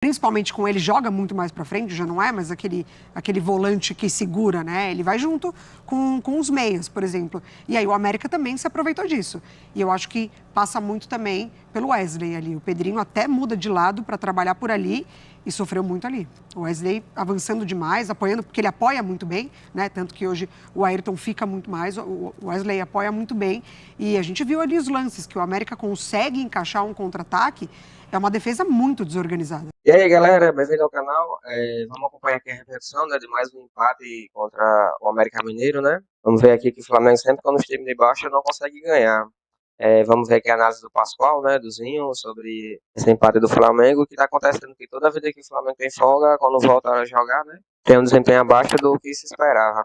principalmente com ele, joga muito mais para frente, já não é mais aquele volante que segura, né? Ele vai junto com os meias, por exemplo. E aí o América também se aproveitou disso. E eu acho que passa muito também pelo Wesley ali. O Pedrinho até muda de lado para trabalhar por ali e sofreu muito ali. O Wesley avançando demais, apoiando, porque ele apoia muito bem, né? Tanto que hoje o Ayrton fica muito mais, o Wesley apoia muito bem. E a gente viu ali os lances, que o América consegue encaixar um contra-ataque. É uma defesa muito desorganizada. E aí, galera, bem-vindo ao canal. Vamos acompanhar aqui a repetição, né, de mais um empate contra o América Mineiro, né? Vamos ver aqui que o Flamengo sempre quando os times de baixo não consegue ganhar. Vamos ver aqui a análise do Pascoal, né, do Zinho, sobre esse empate do Flamengo, que está acontecendo que toda vida que o Flamengo tem folga, quando volta a jogar, né, tem um desempenho abaixo do que se esperava.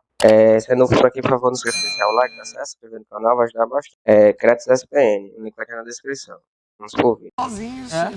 Se é novo por aqui, por favor, não esqueça de deixar o like, acesso, se inscrever no canal, vai ajudar bastante. Créditos SPN, o link vai estar na descrição. Vamos ouvir.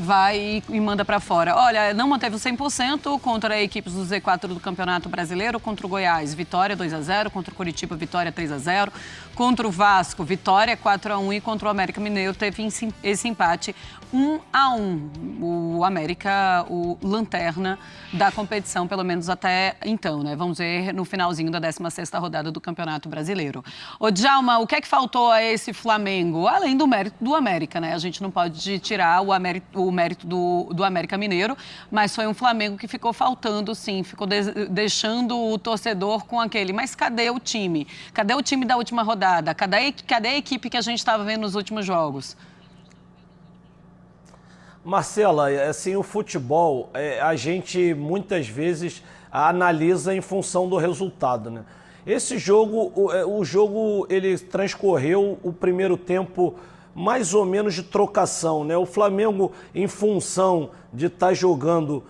Vai e manda pra fora. Olha, não manteve o 100% contra equipes do Z4 do Campeonato Brasileiro, contra o Goiás, vitória 2-0, contra o Curitiba, vitória 3-0, contra o Vasco, vitória 4-1 e contra o América Mineiro teve esse empate 1-1. O América, o lanterna da competição, pelo menos até então, né? Vamos ver no finalzinho da 16ª rodada do Campeonato Brasileiro. Ô, Djalma, o que é que faltou a esse Flamengo? Além do mérito do América, né? A gente não pode tirar o mérito do América Mineiro, mas foi um Flamengo que ficou faltando, sim, ficou deixando o torcedor com aquele, mas cadê o time? Cadê o time da última rodada? Cadê a equipe que a gente estava vendo nos últimos jogos? Marcela, assim, o futebol, a gente muitas vezes analisa em função do resultado, né? Esse jogo, o jogo, ele transcorreu o primeiro tempo mais ou menos de trocação, né? O Flamengo, em função de estar jogando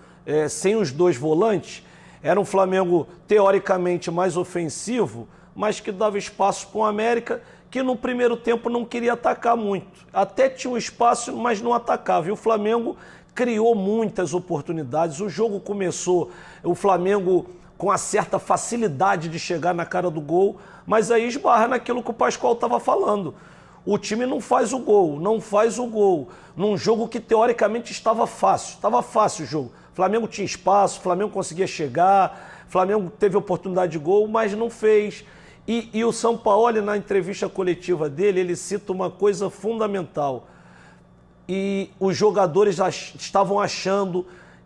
sem os dois volantes, era um Flamengo teoricamente mais ofensivo, mas que dava espaço para o América, que no primeiro tempo não queria atacar muito. Até tinha um espaço, mas não atacava. E o Flamengo criou muitas oportunidades. O jogo começou, o Flamengo com uma certa facilidade de chegar na cara do gol, mas aí esbarra naquilo que o Pascoal estava falando. O time não faz o gol, não faz o gol. Num jogo que teoricamente estava fácil o jogo. O Flamengo tinha espaço, o Flamengo conseguia chegar, o Flamengo teve oportunidade de gol, mas não fez. E o Sampaoli, na entrevista coletiva dele, ele cita uma coisa fundamental. E os jogadores estavam achando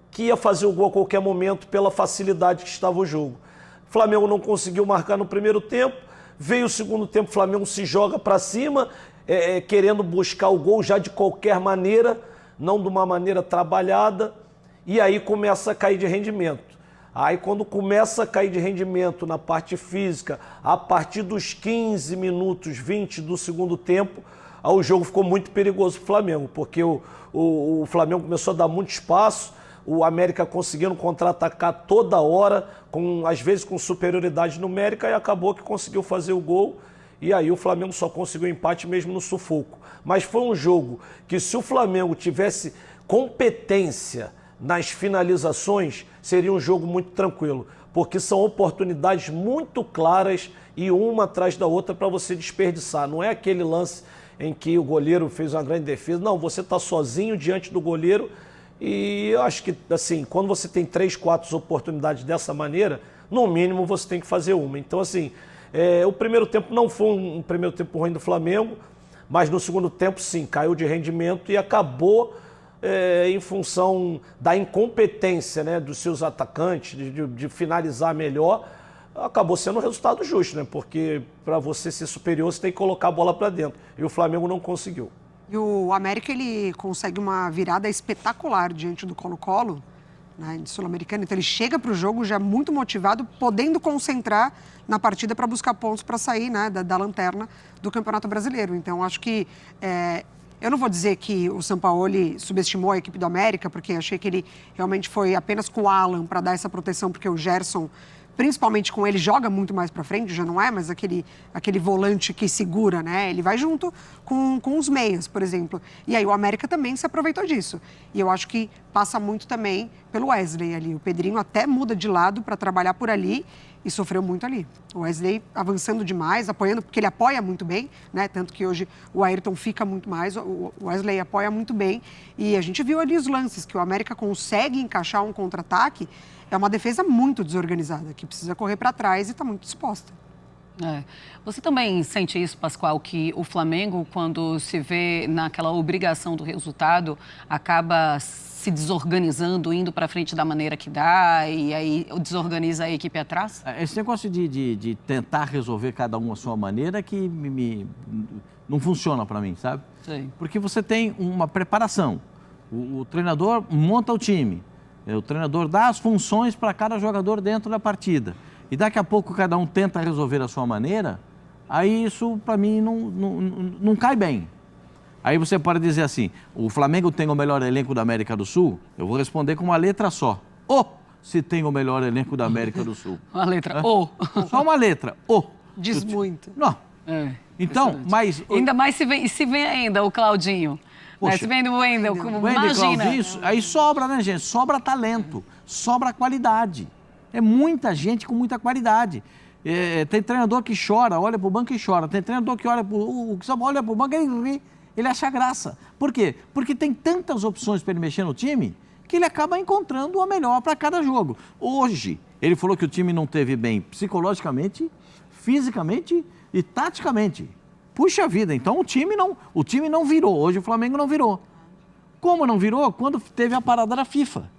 que ia fazer o gol a qualquer momento pela facilidade que estava o jogo. O Flamengo não conseguiu marcar no primeiro tempo, veio o segundo tempo, o Flamengo se joga para cima, querendo buscar o gol já de qualquer maneira, não de uma maneira trabalhada, e aí começa a cair de rendimento. Aí quando começa a cair de rendimento na parte física, a partir dos 15 minutos, 20 do segundo tempo, o jogo ficou muito perigoso para o Flamengo, porque o Flamengo começou a dar muito espaço, o América conseguindo contra-atacar toda hora, às vezes com superioridade numérica, e acabou que conseguiu fazer o gol, e aí o Flamengo só conseguiu empate mesmo no sufoco. Mas foi um jogo que, se o Flamengo tivesse competência nas finalizações, seria um jogo muito tranquilo, porque são oportunidades muito claras e uma atrás da outra para você desperdiçar. Não é aquele lance em que o goleiro fez uma grande defesa, não, você está sozinho diante do goleiro. E eu acho que, assim, quando você tem 3, 4 oportunidades dessa maneira, no mínimo você tem que fazer uma. Então, assim, o primeiro tempo não foi um primeiro tempo ruim do Flamengo, mas no segundo tempo, sim, caiu de rendimento e acabou em função da incompetência, né, dos seus atacantes, de finalizar melhor, acabou sendo um resultado justo, né? Porque para você ser superior, você tem que colocar a bola para dentro. E o Flamengo não conseguiu. E o América, ele consegue uma virada espetacular diante do Colo-Colo, né, de Sul-Americana. Então ele chega para o jogo já muito motivado, podendo concentrar na partida para buscar pontos para sair, né, da lanterna do Campeonato Brasileiro. Então acho que eu não vou dizer que o Sampaoli subestimou a equipe do América, porque achei que ele realmente foi apenas com o Alan para dar essa proteção, porque o Gerson principalmente com ele, joga muito mais para frente, já não é mais aquele volante que segura, né? Ele vai junto com os meias, por exemplo. E aí o América também se aproveitou disso. E eu acho que passa muito também pelo Wesley ali. O Pedrinho até muda de lado para trabalhar por ali e sofreu muito ali. O Wesley avançando demais, apoiando, porque ele apoia muito bem, né? Tanto que hoje o Ayrton fica muito mais, o Wesley apoia muito bem. E a gente viu ali os lances, que o América consegue encaixar um contra-ataque. É uma defesa muito desorganizada, que precisa correr para trás e está muito disposta. Você também sente isso, Pascoal, que o Flamengo, quando se vê naquela obrigação do resultado, acaba se desorganizando, indo para frente da maneira que dá e aí desorganiza a equipe atrás? Esse negócio de tentar resolver cada um à sua maneira que não funciona para mim, sabe? Sim. Porque você tem uma preparação. O treinador monta o time. O treinador dá as funções para cada jogador dentro da partida. E daqui a pouco cada um tenta resolver a sua maneira, aí isso para mim não cai bem. Aí você pode dizer assim, o Flamengo tem o melhor elenco da América do Sul? Eu vou responder com uma letra só. Se tem o melhor elenco da América do Sul. Uma letra O. Só uma letra. Diz muito. Não. Então, mas... Ainda mais se vem ainda o Claudinho. Poxa, se vem do Wendel, imagina. Claudinho, aí sobra, né, gente? Sobra talento, sobra qualidade. É muita gente com muita qualidade. Tem treinador que chora, olha pro banco e chora. Tem treinador que olha pro banco e ele ri, ele acha graça. Por quê? Porque tem tantas opções para ele mexer no time que ele acaba encontrando a melhor para cada jogo. Hoje, ele falou que o time não teve bem psicologicamente, fisicamente e taticamente. Puxa vida, então o time não virou. Hoje o Flamengo não virou. Como não virou? Quando teve a parada da FIFA.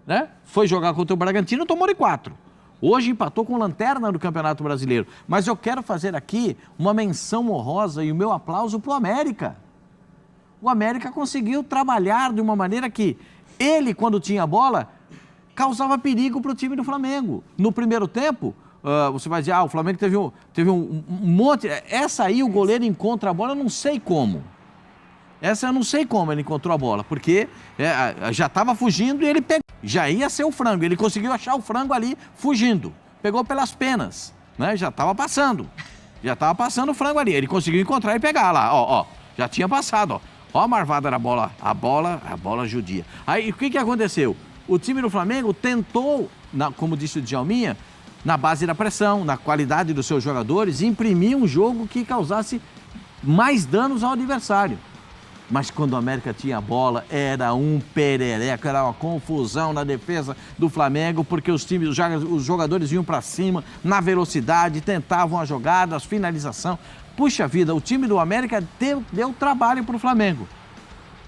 Né? Foi jogar contra o Bragantino e tomou de 4. Hoje empatou com lanterna do Campeonato Brasileiro. Mas eu quero fazer aqui uma menção honrosa e o meu aplauso para o América. O América conseguiu trabalhar de uma maneira que ele, quando tinha a bola, causava perigo para o time do Flamengo. No primeiro tempo... você vai dizer, o Flamengo teve um monte... Essa aí o goleiro encontra a bola, eu não sei como. Essa eu não sei como ele encontrou a bola, porque já estava fugindo e ele pegou. Já ia ser o frango, ele conseguiu achar o frango ali fugindo. Pegou pelas penas, né? Já estava passando. Já estava passando o frango ali. Ele conseguiu encontrar e pegar lá, já tinha passado, ó. A marvada da bola, a bola judia. Aí o que aconteceu? O time do Flamengo tentou, como disse o Djalminha, na base da pressão, na qualidade dos seus jogadores, imprimir um jogo que causasse mais danos ao adversário. Mas quando o América tinha a bola, era um perereco, era uma confusão na defesa do Flamengo, porque os jogadores iam para cima, na velocidade, tentavam a jogada, a finalização. Puxa vida, o time do América deu trabalho para o Flamengo.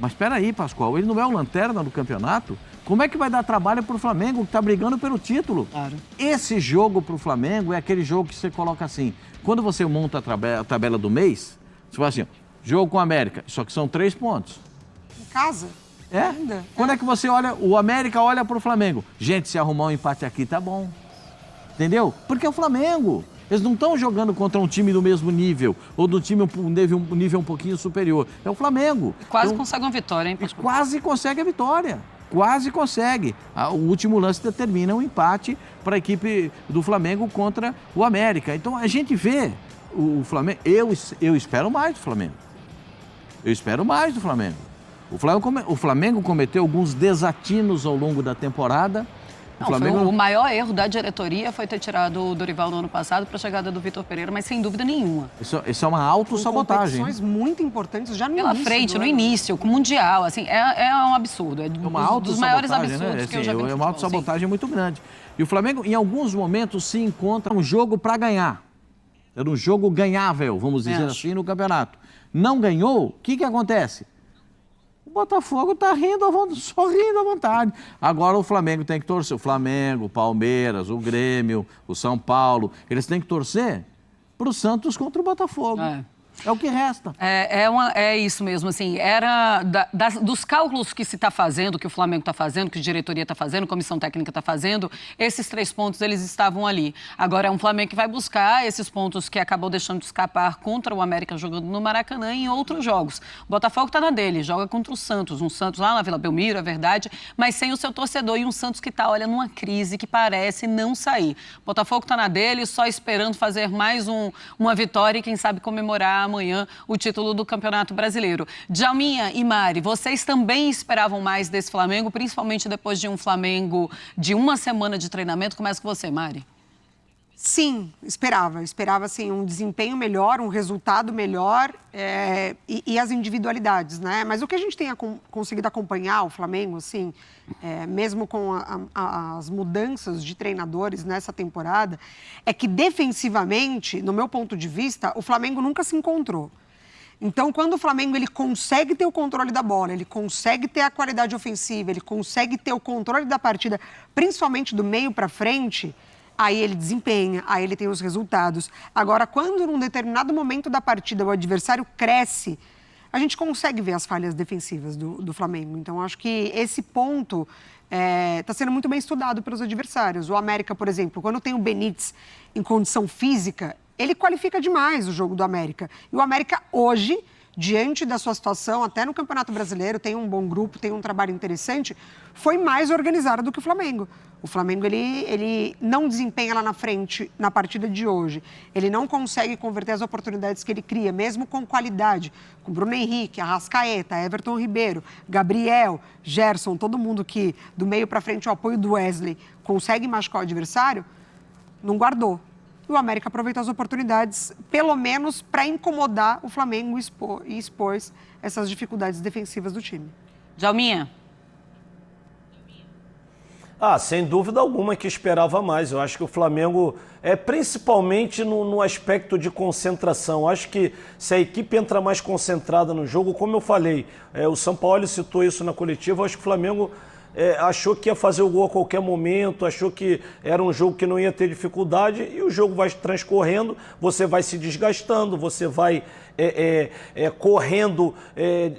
Mas espera aí, Pascoal, ele não é o lanterna do campeonato? Como é que vai dar trabalho para o Flamengo, que está brigando pelo título? Claro. Esse jogo para o Flamengo é aquele jogo que você coloca assim, quando você monta a tabela do mês, você fala assim, jogo com a América, só que são 3 pontos. Em casa? Ainda. Quando é que você olha, o América olha para o Flamengo? Gente, se arrumar um empate aqui, tá bom. Entendeu? Porque é o Flamengo. Eles não estão jogando contra um time do mesmo nível, ou do time um nível um pouquinho superior. É o Flamengo. Quase consegue uma vitória, hein, Pascoal? Quase consegue a vitória. Quase consegue. O último lance determina um empate para a equipe do Flamengo contra o América. Então a gente vê o Flamengo. Eu espero mais do Flamengo. Eu espero mais do Flamengo. O Flamengo cometeu alguns desatinos ao longo da temporada. O maior erro da diretoria foi ter tirado o Dorival no ano passado para a chegada do Vitor Pereira, mas sem dúvida nenhuma. Isso é uma autossabotagem. Competições muito importantes já no Pela início. frente, no início, com o Mundial, assim, é um absurdo. É uma dos maiores absurdos, né? que eu já vi no É uma futebol, autossabotagem muito grande. E o Flamengo, em alguns momentos, se encontra um jogo para ganhar. Era um jogo ganhável, vamos dizer assim, no campeonato. Não ganhou, o que acontece? O Botafogo está só rindo à vontade. Agora o Flamengo tem que torcer. O Flamengo, o Palmeiras, o Grêmio, o São Paulo, eles têm que torcer para o Santos contra o Botafogo. É o que resta. É isso mesmo, assim, dos cálculos que se está fazendo, que o Flamengo está fazendo, que a diretoria está fazendo, a comissão técnica está fazendo, esses 3 pontos, eles estavam ali. Agora é um Flamengo que vai buscar esses pontos que acabou deixando de escapar contra o América jogando no Maracanã e em outros jogos. O Botafogo está na dele, joga contra o Santos, um Santos lá na Vila Belmiro, é verdade, mas sem o seu torcedor e um Santos que está, olha, numa crise que parece não sair. O Botafogo está na dele, só esperando fazer mais uma vitória e quem sabe comemorar amanhã o título do Campeonato Brasileiro. Djalminha e Mari, vocês também esperavam mais desse Flamengo, principalmente depois de um Flamengo de uma semana de treinamento? Começa com você, Mari. Sim, esperava. Esperava, assim, um desempenho melhor, um resultado melhor e as individualidades, né? Mas o que a gente tem conseguido acompanhar o Flamengo, assim, mesmo com as mudanças de treinadores nessa temporada, é que defensivamente, no meu ponto de vista, o Flamengo nunca se encontrou. Então, quando o Flamengo ele consegue ter o controle da bola, ele consegue ter a qualidade ofensiva, ele consegue ter o controle da partida, principalmente do meio para frente, aí ele desempenha, aí ele tem os resultados. Agora, quando num determinado momento da partida o adversário cresce, a gente consegue ver as falhas defensivas do Flamengo. Então, acho que esse ponto está sendo muito bem estudado pelos adversários. O América, por exemplo, quando tem o Benítez em condição física, ele qualifica demais o jogo do América. E o América hoje, diante da sua situação, até no Campeonato Brasileiro, tem um bom grupo, tem um trabalho interessante, foi mais organizado do que o Flamengo. O Flamengo, ele não desempenha lá na frente, na partida de hoje. Ele não consegue converter as oportunidades que ele cria, mesmo com qualidade. Com Bruno Henrique, Arrascaeta, Everton Ribeiro, Gabriel, Gerson, todo mundo que, do meio para frente, o apoio do Wesley, consegue machucar o adversário, não guardou. E o América aproveitou as oportunidades, pelo menos para incomodar o Flamengo e expôs essas dificuldades defensivas do time. Djalminha. Sem dúvida alguma que esperava mais. Eu acho que o Flamengo, principalmente no aspecto de concentração, acho que se a equipe entra mais concentrada no jogo, como eu falei, o Sampaoli citou isso na coletiva, eu acho que o Flamengo achou que ia fazer o gol a qualquer momento, achou que era um jogo que não ia ter dificuldade e o jogo vai transcorrendo, você vai se desgastando, você vai correndo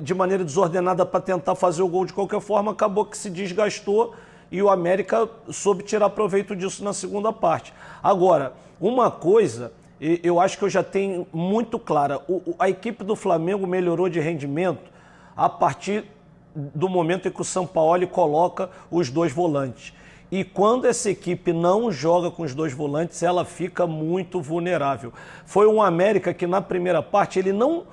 de maneira desordenada para tentar fazer o gol de qualquer forma, acabou que se desgastou e o América soube tirar proveito disso na segunda parte. Agora, uma coisa, eu acho que eu já tenho muito clara, a equipe do Flamengo melhorou de rendimento a partir do momento em que o Sampaoli coloca os 2 volantes. E quando essa equipe não joga com os 2 volantes, ela fica muito vulnerável. Foi um América que na primeira parte ele não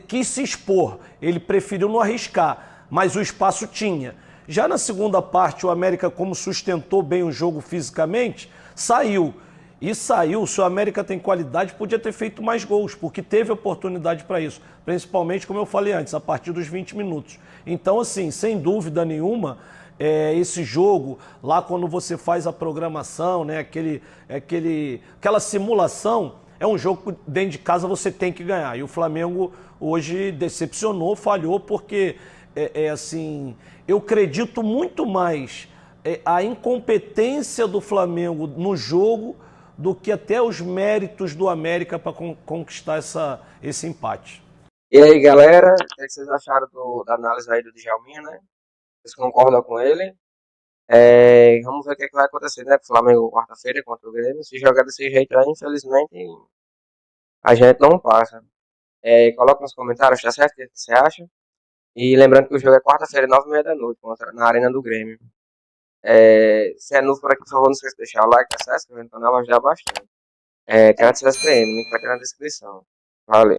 quis se expor, ele preferiu não arriscar, mas o espaço tinha. Já na segunda parte, o América, como sustentou bem o jogo fisicamente, saiu. E saiu, se o América tem qualidade, podia ter feito mais gols, porque teve oportunidade para isso. Principalmente, como eu falei antes, a partir dos 20 minutos. Então, assim, sem dúvida nenhuma, esse jogo, lá quando você faz a programação, né, aquela simulação, é um jogo que dentro de casa você tem que ganhar. E o Flamengo hoje decepcionou, falhou, porque, assim, eu acredito muito mais a incompetência do Flamengo no jogo do que até os méritos do América para conquistar esse empate. E aí, galera, o que vocês acharam da análise aí do Djalminha, né? Vocês concordam com ele? Vamos ver o que vai acontecer, né? O Flamengo quarta-feira contra o Grêmio. Se jogar desse jeito aí, infelizmente, a gente não passa. Coloca nos comentários, tá certo? O que você acha? E lembrando que o jogo é quarta-feira, 9h30 da noite, na Arena do Grêmio. Se é novo por aqui, por favor, não esqueça de deixar o like, acesso, que o canal vai ajudar bastante. Quero te SPN, o link vai ter na descrição. Valeu.